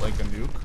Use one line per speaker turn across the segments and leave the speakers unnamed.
like a nuke.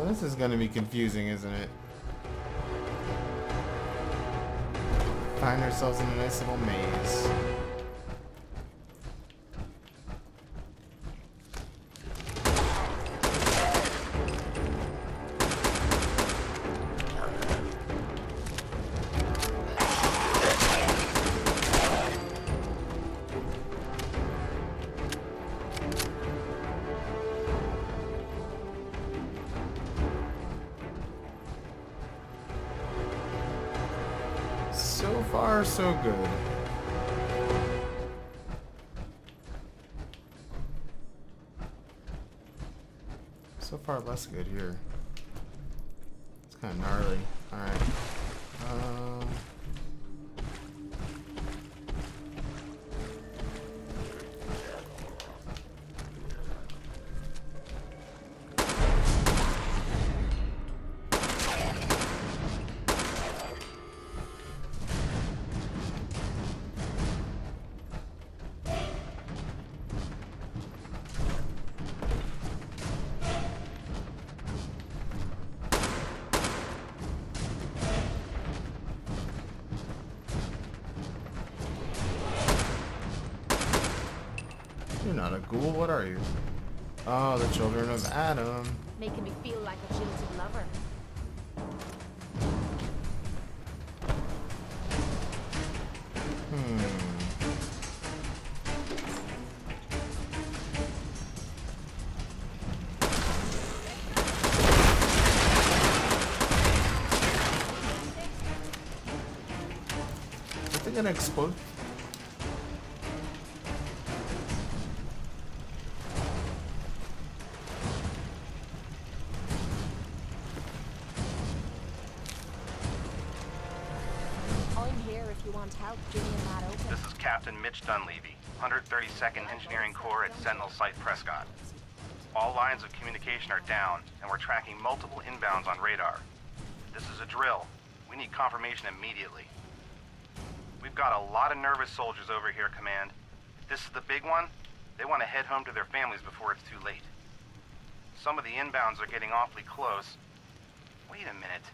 This is gonna be confusing, isn't it? Find ourselves in a nice little maze. So far, so good. So far, less good here. It's kind of gnarly. Alright. You're not a ghoul, what are you? Oh, the children of Adam.
Making me feel like a jilted lover.
Is it gonna explode?
This is Captain Mitch Dunleavy, 132nd Engineering Corps at Sentinel Site Prescott. All lines of communication are down, and we're tracking multiple inbounds on radar. This is a drill. We need confirmation immediately. We've got a lot of nervous soldiers over here, Command. If this is the big one, they want to head home to their families before it's too late. Some of the inbounds are getting awfully close. Wait a minute.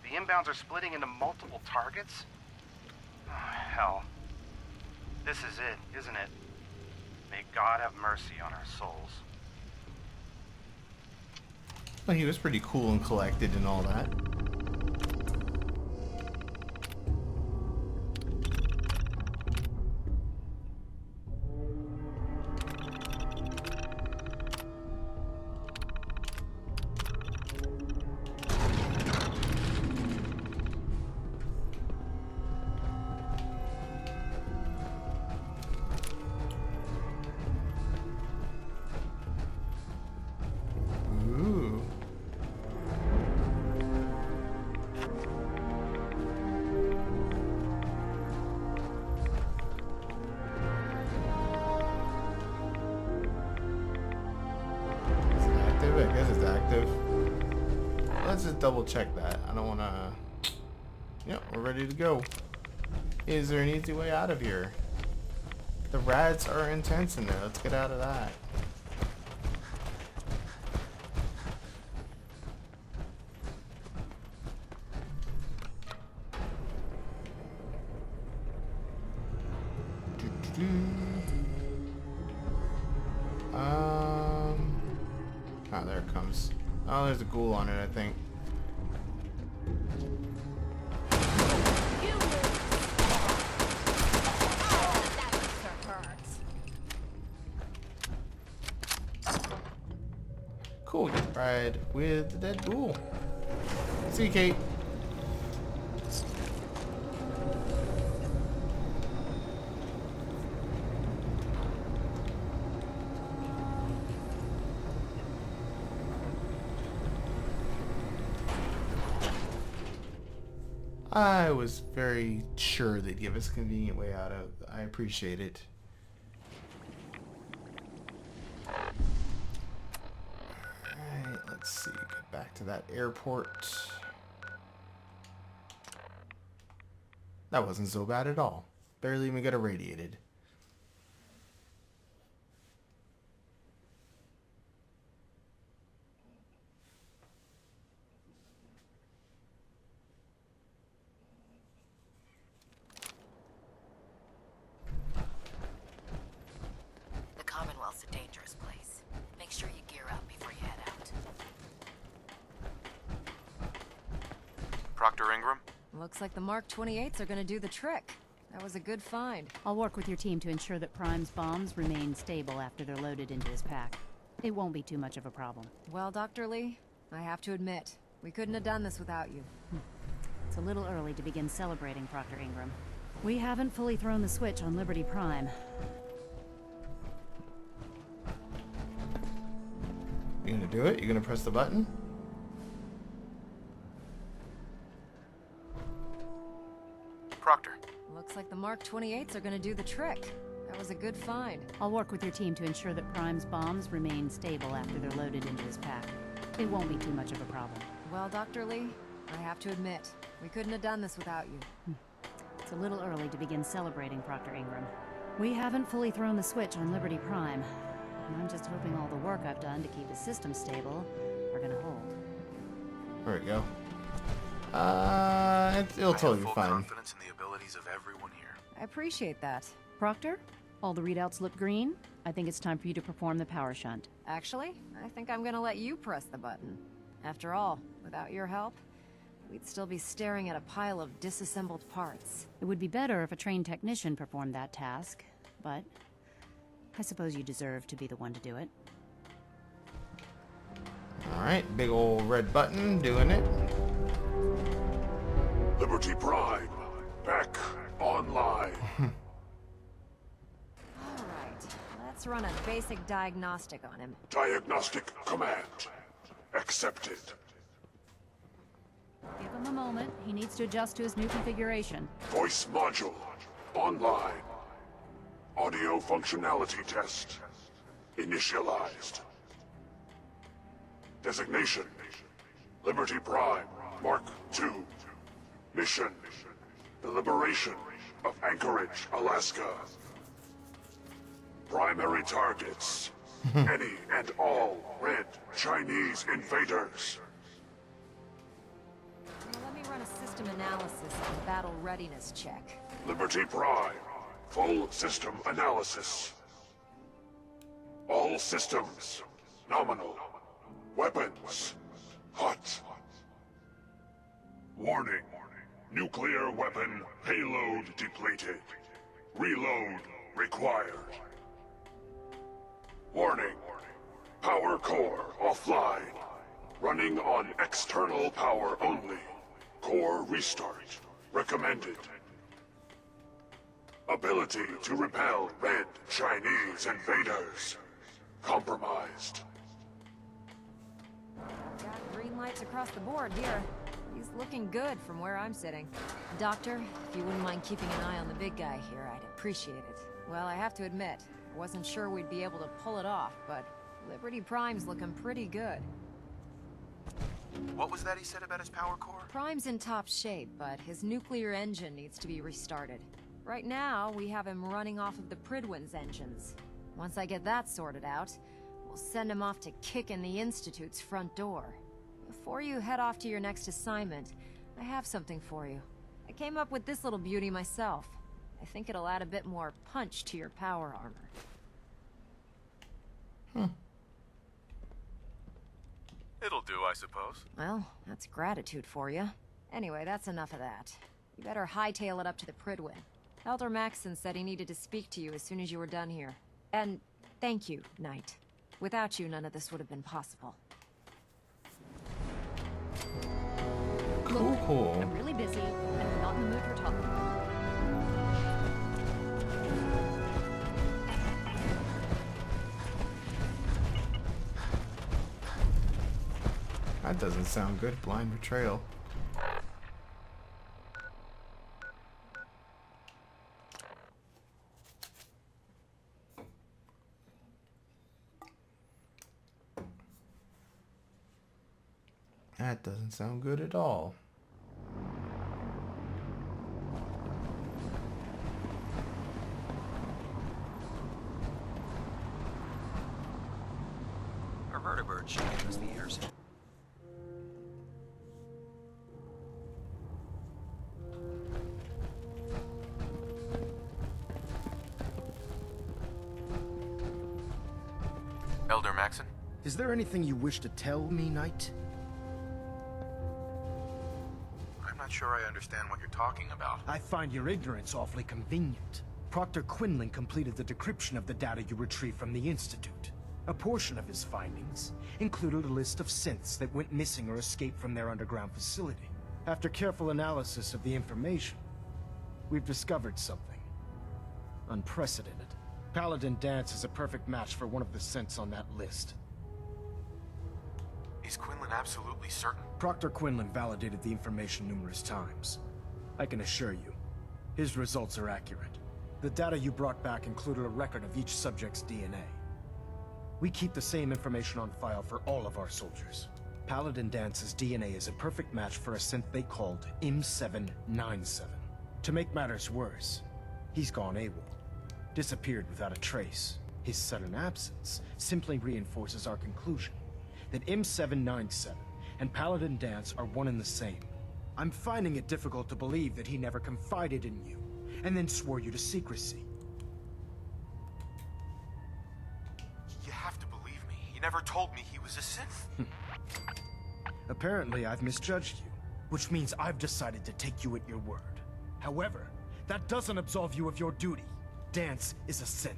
The inbounds are splitting into multiple targets? Oh, hell. This is it, isn't it? May God have mercy on our souls.
Well, he was pretty cool and collected and all that. I guess it's active. Let's just double check that. I don't want to... Yep, we're ready to go. Is there an easy way out of here? The rats are intense in there. Let's get out of that. Oh, there it comes. Oh, there's a ghoul on it, I think. ride with the dead ghoul. See you, Kate. I was very sure they'd give us a convenient way out of. I appreciate it. Alright, let's see. Get back to that airport. That wasn't so bad at all. Barely even got irradiated.
The Commonwealth's a dangerous place. Make sure you gear up before you head out.
Proctor Ingram?
Looks like the Mark 28s are gonna do the trick. That was a good find.
I'll work with your team to ensure that Prime's bombs remain stable after they're loaded into his pack. It won't be too much of a problem.
Well, Dr. Lee, I have to admit, we couldn't have done this without you.
It's a little early to begin celebrating, Proctor Ingram. We haven't fully thrown the switch on Liberty Prime.
You gonna do it? You gonna press the button?
Proctor.
Looks like the Mark 28s are gonna do the trick. That was a good find.
I'll work with your team to ensure that Prime's bombs remain stable after they're loaded into his pack. It won't be too much of a problem.
Well, Dr. Lee, I have to admit, we couldn't have done this without you.
It's a little early to begin celebrating, Proctor Ingram. We haven't fully thrown the switch on Liberty Prime. And I'm just hoping all the work I've done to keep the system stable are gonna hold.
There we go. It'll totally be
full
fine.
confidence in the abilities of everyone here.
I appreciate that.
Proctor, all the readouts look green. I think it's time for you to perform the power shunt.
Actually, I think I'm gonna let you press the button. After all, without your help, we'd still be staring at a pile of disassembled parts.
It would be better if a trained technician performed that task, but I suppose you deserve to be the one to do it.
Alright, big old red button doing it.
Liberty Prime, back online.
Alright, let's run a basic diagnostic on him.
Diagnostic command accepted.
Give him a moment. He needs to adjust to his new configuration.
Voice module online. Audio functionality test initialized. Designation Liberty Prime Mark II. Mission the liberation of Anchorage, Alaska. Primary targets any and all red Chinese invaders.
Now let me run a system analysis and battle readiness check.
Liberty Prime full system analysis. All systems nominal. Weapons hot. Warning. Nuclear weapon payload depleted. Reload required. Warning. Power core offline. Running on external power only. Core restart recommended. Ability to repel red Chinese invaders compromised.
Got green lights across the board here. He's looking good from where I'm sitting. Doctor, if you wouldn't mind keeping an eye on the big guy here, I'd appreciate it. Well, I have to admit, I wasn't sure we'd be able to pull it off, but Liberty Prime's looking pretty good.
What was that he said about his power core?
Prime's in top shape, but his nuclear engine needs to be restarted. Right now, we have him running off of the Pridwin's engines. Once I get that sorted out, we'll send him off to kick in the Institute's front door. Before you head off to your next assignment, I have something for you. I came up with this little beauty myself. I think it'll add a bit more punch to your power armor.
It'll do, I suppose.
Well, that's gratitude for you. Anyway, that's enough of that. You better hightail it up to the Pridwin. Elder Maxson said he needed to speak to you as soon as you were done here. And thank you, Knight. Without you, none of this would have been possible.
Cool, cool.
I'm really busy, and I'm not in the mood for talking.
That doesn't sound good. Blind betrayal. That doesn't sound good at all.
Our vertibird should give us the airs.
Elder Maxon?
Is there anything you wish to tell me, Knight?
I'm not sure I understand what you're talking about.
I find your ignorance awfully convenient. Proctor Quinlan completed the decryption of the data you retrieved from the Institute. A portion of his findings included a list of synths that went missing or escaped from their underground facility. After careful analysis of the information, we've discovered something unprecedented. Paladin Dance is a perfect match for one of the synths on that list.
Is Quinlan absolutely certain?
Proctor Quinlan validated the information numerous times. I can assure you, his results are accurate. The data you brought back included a record of each subject's DNA. We keep the same information on file for all of our soldiers. Paladin Dance's DNA is a perfect match for a synth they called M797. To make matters worse, he's gone AWOL. Disappeared without a trace. His sudden absence simply reinforces our conclusion that M797 and Paladin Dance are one and the same. I'm finding it difficult to believe that he never confided in you, and then swore you to secrecy.
You have to believe me. He never told me he was a Sith.
Apparently, I've misjudged you, which means I've decided to take you at your word. However, that doesn't absolve you of your duty. Dance is a synth.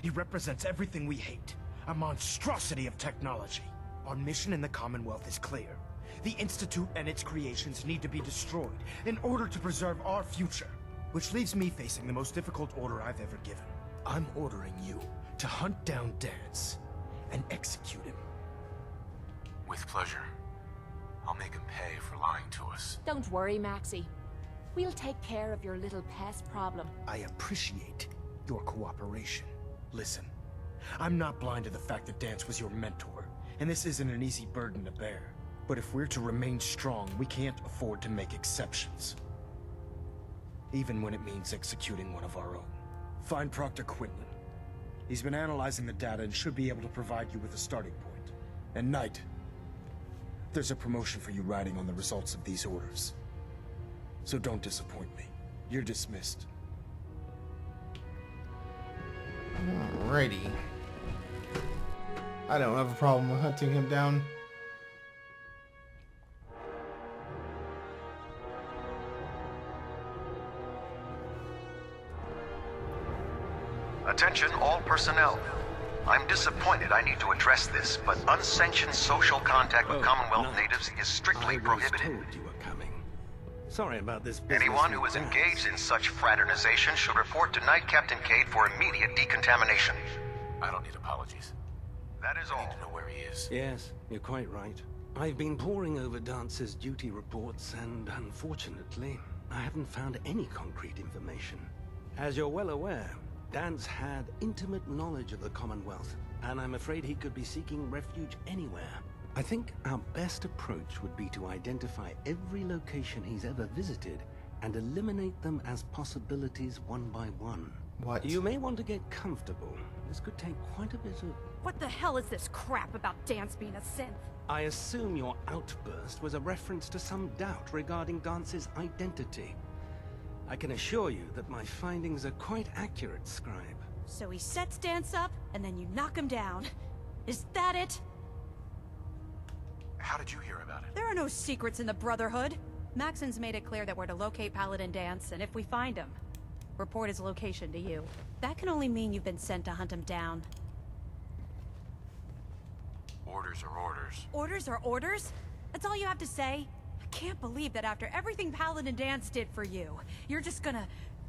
He represents everything we hate, a monstrosity of technology. Our mission in the Commonwealth is clear. The Institute and its creations need to be destroyed in order to preserve our future, which leaves me facing the most difficult order I've ever given. I'm ordering you to hunt down Dance and execute him.
With pleasure. I'll make him pay for lying to us.
Don't worry, Maxie. We'll take care of your little pest problem.
I appreciate your cooperation. Listen, I'm not blind to the fact that Dance was your mentor, and this isn't an easy burden to bear. But if we're to remain strong, we can't afford to make exceptions. Even when it means executing one of our own. Find Proctor Quinlan. He's been analyzing the data and should be able to provide you with a starting point. And Knight, there's a promotion for you riding on the results of these orders. So don't disappoint me. You're dismissed.
Alrighty. I don't have a problem with hunting him down.
Attention all personnel. I'm disappointed I need to address this, but unsanctioned social contact with Commonwealth natives is strictly prohibited.
You were coming. Sorry about this business.
Anyone who is engaged in such fraternization should report to Knight Captain Cade for immediate decontamination.
I don't need apologies.
That is
I
all.
need to know where he is.
Yes, you're quite right. I've been poring over Dance's duty reports, and unfortunately, I haven't found any concrete information. As you're well aware, Dance had intimate knowledge of the Commonwealth, and I'm afraid he could be seeking refuge anywhere. I think our best approach would be to identify every location he's ever visited and eliminate them as possibilities one by one.
What?
You may want to get comfortable. This could take quite a bit of...
What the hell is this crap about Dance being a synth?
I assume your outburst was a reference to some doubt regarding Dance's identity. I can assure you that my findings are quite accurate, Scribe.
So he sets Dance up, and then you knock him down. Is that it?
How did you hear about it?
There are no secrets in the Brotherhood. Maxon's made it clear that we're to locate Paladin Dance, and if we find him, report his location to you. That can only mean you've been sent to hunt him down.
Orders are orders.
Orders are orders? That's all you have to say? can't believe that after everything Paladin Dance did for you, you're just gonna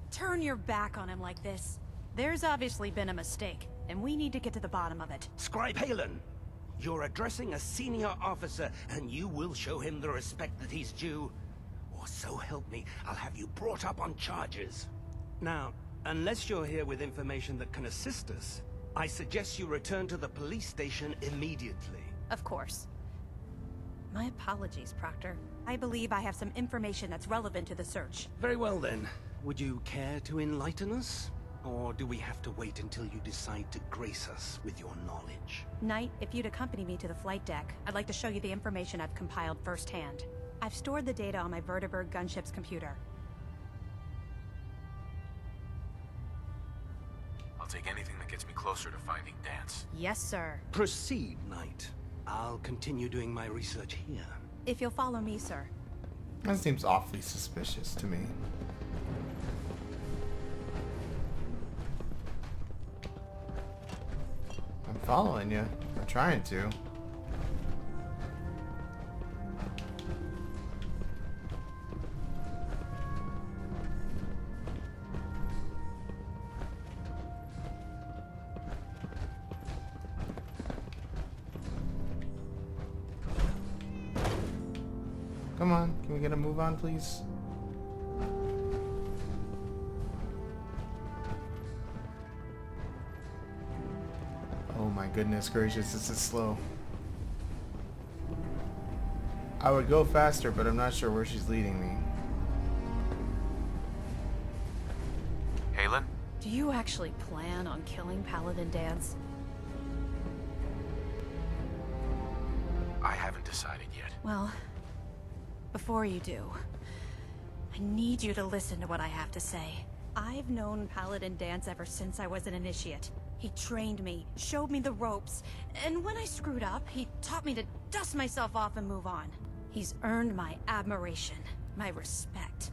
turn your back on him like this. There's obviously been a mistake, and we need to get to the bottom of it.
Scribe Halen, you're addressing a senior officer, and you will show him the respect that he's due. Or so help me, I'll have you brought up on charges. Now, unless you're here with information that can assist us, I suggest you return to the police station immediately.
Of course. My apologies, Proctor. I believe I have some information that's relevant to the search.
Very well then. Would you care to enlighten us? Or do we have to wait until you decide to grace us with your knowledge?
Knight, if you'd accompany me to the flight deck, I'd like to show you the information I've compiled firsthand. I've stored the data on my Vertibird gunship's computer.
I'll take anything that gets me closer to finding Dance.
Yes, sir.
Proceed, Knight. I'll continue doing my research here.
If you'll follow me, sir.
That seems awfully suspicious to me. I'm following you. I'm trying to. Come on, can we get a move on, please? Oh my goodness gracious, this is slow. I would go faster, but I'm not sure where she's leading me.
Halen?
Do you actually plan on killing Paladin Dance?
I haven't decided yet.
Well, before you do, I need you to listen to what I have to say. I've known Paladin Dance ever since I was an initiate. He trained me, showed me the ropes, and when I screwed up, he taught me to dust myself off and move on. He's earned my admiration, my respect,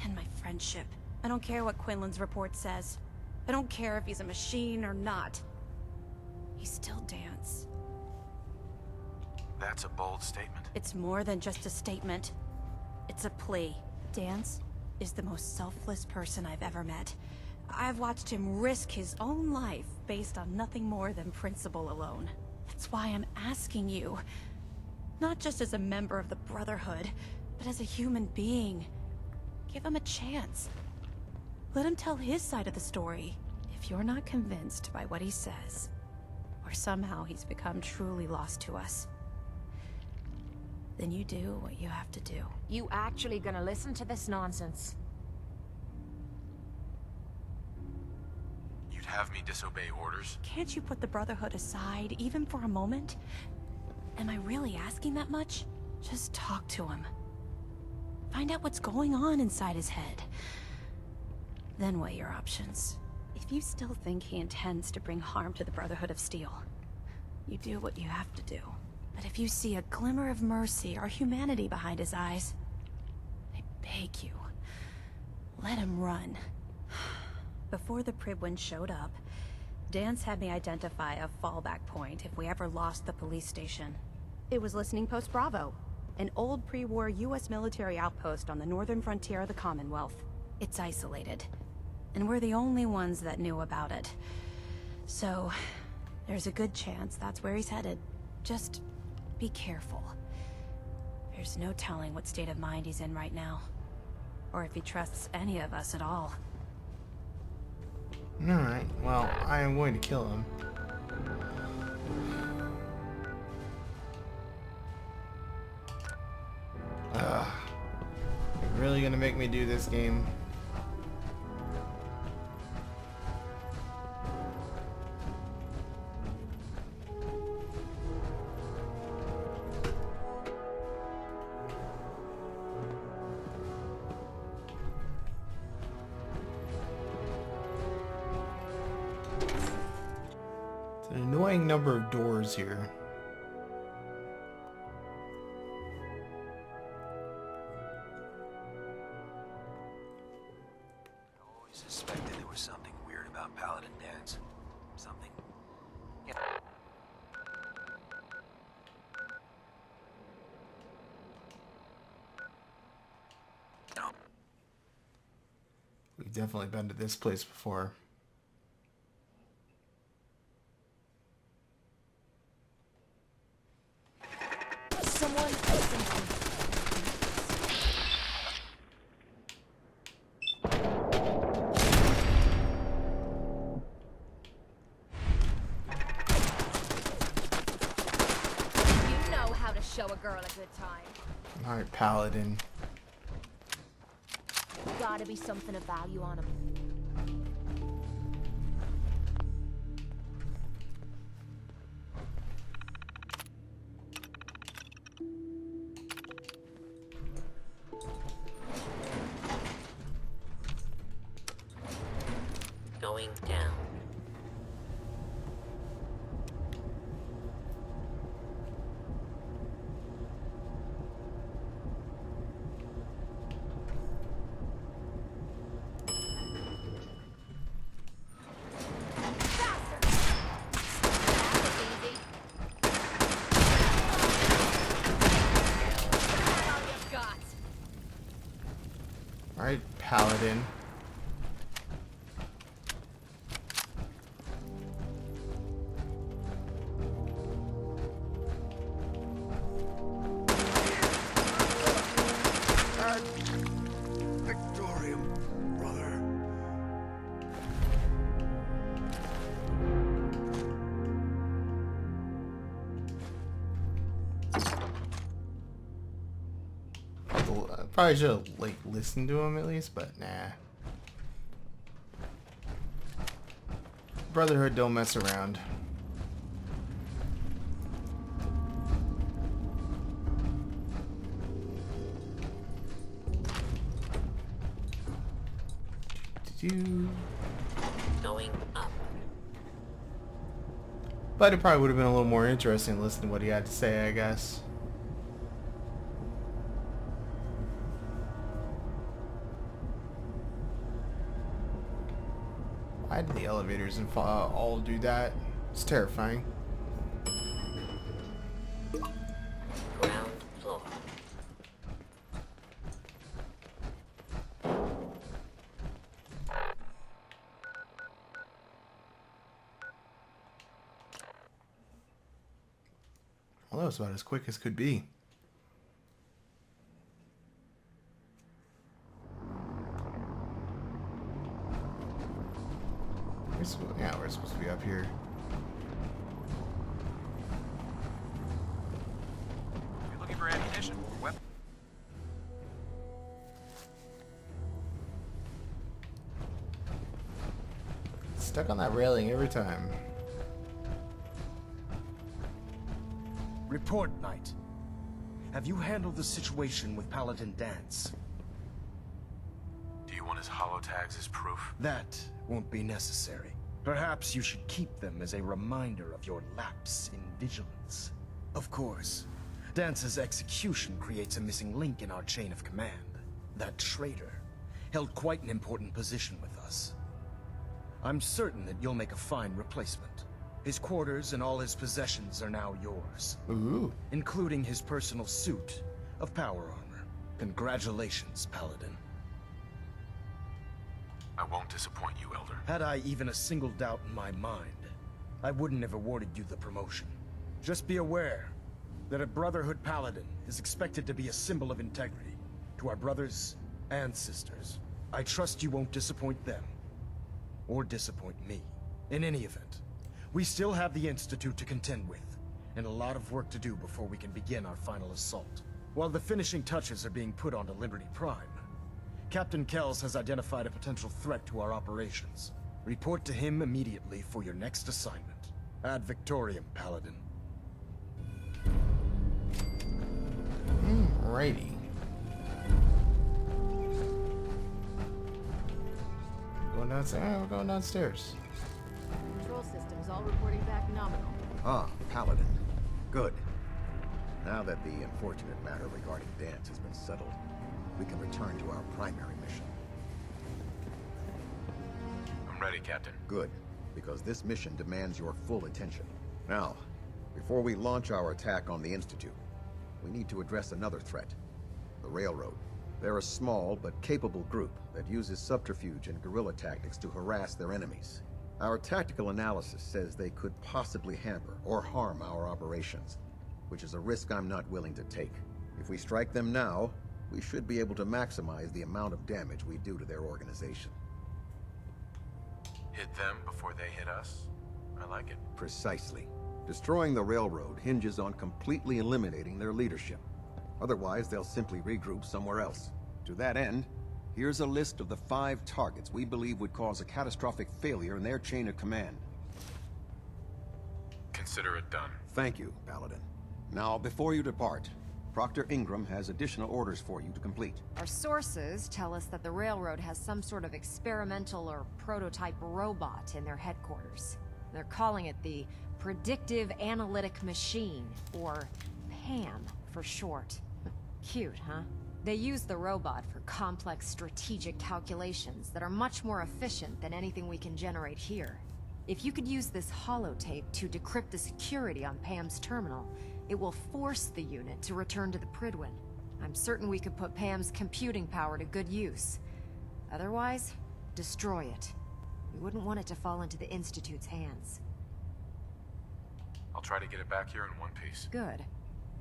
and my friendship. I don't care what Quinlan's report says. I don't care if he's a machine or not. He's still Dance.
That's a bold statement.
It's more than just a statement. It's a plea. Dance is the most selfless person I've ever met. I've watched him risk his own life based on nothing more than principle alone. That's why I'm asking you, not just as a member of the Brotherhood, but as a human being. Give him a chance. Let him tell his side of the story. If you're not convinced by what he says, or somehow he's become truly lost to us, then you do what you have to do.
You actually gonna listen to this nonsense?
You'd have me disobey orders?
Can't you put the Brotherhood aside, even for a moment? Am I really asking that much? Just talk to him. Find out what's going on inside his head. Then weigh your options. If you still think he intends to bring harm to the Brotherhood of Steel, you do what you have to do. But if you see a glimmer of mercy or humanity behind his eyes, I beg you, let him run. Before the Prydwen showed up, Dance had me identify a fallback point if we ever lost the police station. It was Listening Post Bravo, an old pre-war US military outpost on the northern frontier of the Commonwealth. It's isolated, and we're the only ones that knew about it. So, there's a good chance that's where he's headed. Just be careful. There's no telling what state of mind he's in right now, or if he trusts any of us at all.
Alright, well, I am going to kill him. Ugh. You're really gonna make me do this game? An annoying number of doors here.
I always suspected there was something weird about Paladin Dance. Something... Yeah.
We've definitely been to this place before.
Someone. You know how to show a girl a good time.
Alright, Paladin.
Gotta be something of value on him.
Going down.
Alright, Paladin.
Victorium, brother.
Probably should have like listened to him at least, but nah. Brotherhood don't mess around.
Going up.
But it probably would have been a little more interesting to listen to what he had to say, I guess. Why did the elevators and all do that? It's terrifying.
Ground floor.
Well, that was about as quick as could be. Yeah, we're supposed to be up here.
You're looking for ammunition? Weapon?
Stuck on that railing every time.
Report, Knight. Have you handled the situation with Paladin Dance?
Do you want his holotags as proof?
That won't be necessary. Perhaps you should keep them as a reminder of your lapse in vigilance. Of course, Dance's execution creates a missing link in our chain of command. That traitor held quite an important position with us. I'm certain that you'll make a fine replacement. His quarters and all his possessions are now yours.
Ooh.
Including his personal suit of power armor. Congratulations, Paladin.
I won't disappoint you, Elder.
Had I even a single doubt in my mind, I wouldn't have awarded you the promotion. Just be aware that a Brotherhood Paladin is expected to be a symbol of integrity to our brothers and sisters. I trust you won't disappoint them, or disappoint me. In any event, we still have the Institute to contend with, and a lot of work to do before we can begin our final assault. While the finishing touches are being put onto Liberty Prime, Captain Kells has identified a potential threat to our operations. Report to him immediately for your next assignment. Ad Victoriam, Paladin.
Alrighty. Going downstairs. We're going downstairs.
Control systems all reporting back nominal.
Ah, Paladin. Good. Now that the unfortunate matter regarding Dance has been settled, we can return to our primary mission.
I'm ready, Captain.
Good, because this mission demands your full attention. Now, before we launch our attack on the Institute, we need to address another threat. The Railroad. They're a small but capable group that uses subterfuge and guerrilla tactics to harass their enemies. Our tactical analysis says they could possibly hamper or harm our operations, which is a risk I'm not willing to take. If we strike them now, we should be able to maximize the amount of damage we do to their organization.
Hit them before they hit us? I like it.
Precisely. Destroying the railroad hinges on completely eliminating their leadership. Otherwise, they'll simply regroup somewhere else. To that end, here's a list of the 5 targets we believe would cause a catastrophic failure in their chain of command.
Consider it done.
Thank you, Paladin. Now, before you depart, Proctor Ingram has additional orders for you to complete.
Our sources tell us that the railroad has some sort of experimental or prototype robot in their headquarters. They're calling it the Predictive Analytic Machine, or PAM for short. Cute, huh? They use the robot for complex strategic calculations that are much more efficient than anything we can generate here. If you could use this holotape to decrypt the security on Pam's terminal, it will force the unit to return to the Pridwin. I'm certain we could put Pam's computing power to good use. Otherwise, destroy it. We wouldn't want it to fall into the Institute's hands.
I'll try to get it back here in one piece.
Good.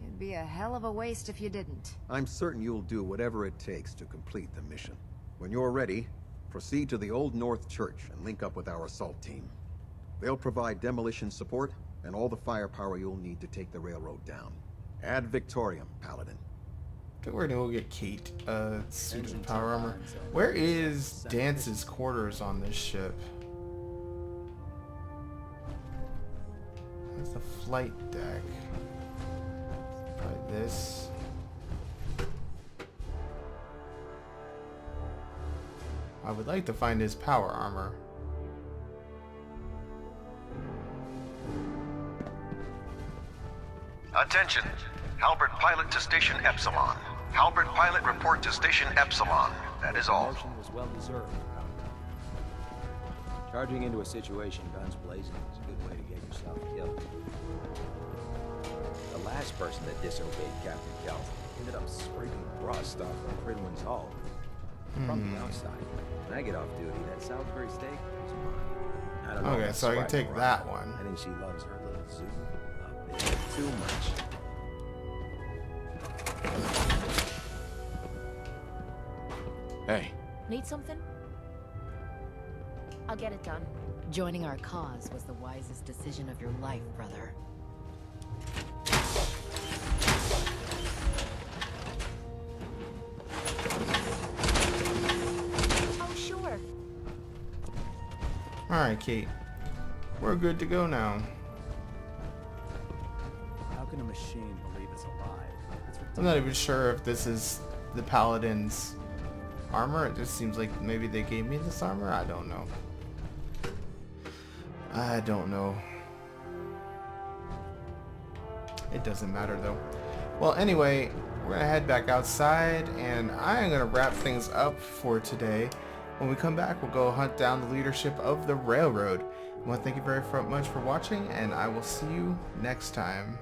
It'd be a hell of a waste if you didn't.
I'm certain you'll do whatever it takes to complete the mission. When you're ready, proceed to the Old North Church and link up with our assault team. They'll provide demolition support and all the firepower you'll need to take the railroad down. Ad Victoriam, Paladin.
I think we're gonna go get Kate suit of power armor. Where is Dance's quarters on this ship? Where's the flight deck? Probably this. I would like to find his power armor.
Attention. Halbert pilot to station Epsilon. Halbert pilot report to station Epsilon. That is all.
Promotion was well deserved. Charging into a situation guns blazing is a good way to get yourself killed. The last person that disobeyed Captain Kelp ended up scraping rust off of Pridwin's hull. From the outside. When I get off duty, that Salisbury steak is mine. I don't know.
Okay, so I can take that one.
I think she loves her little zoo a bit too much.
Hey.
Need something? I'll get it done.
Joining our cause was the wisest decision of your life, brother.
Oh, sure.
Alright, Kate. We're good to go now.
How can a machine believe it's alive?
I'm not even sure if this is the Paladin's armor. It just seems like maybe they gave me this armor. I don't know. I don't know. It doesn't matter though. Well, anyway, we're gonna head back outside and I'm gonna wrap things up for today. When we come back, we'll go hunt down the leadership of the railroad. I want to thank you very much for watching, and I will see you next time.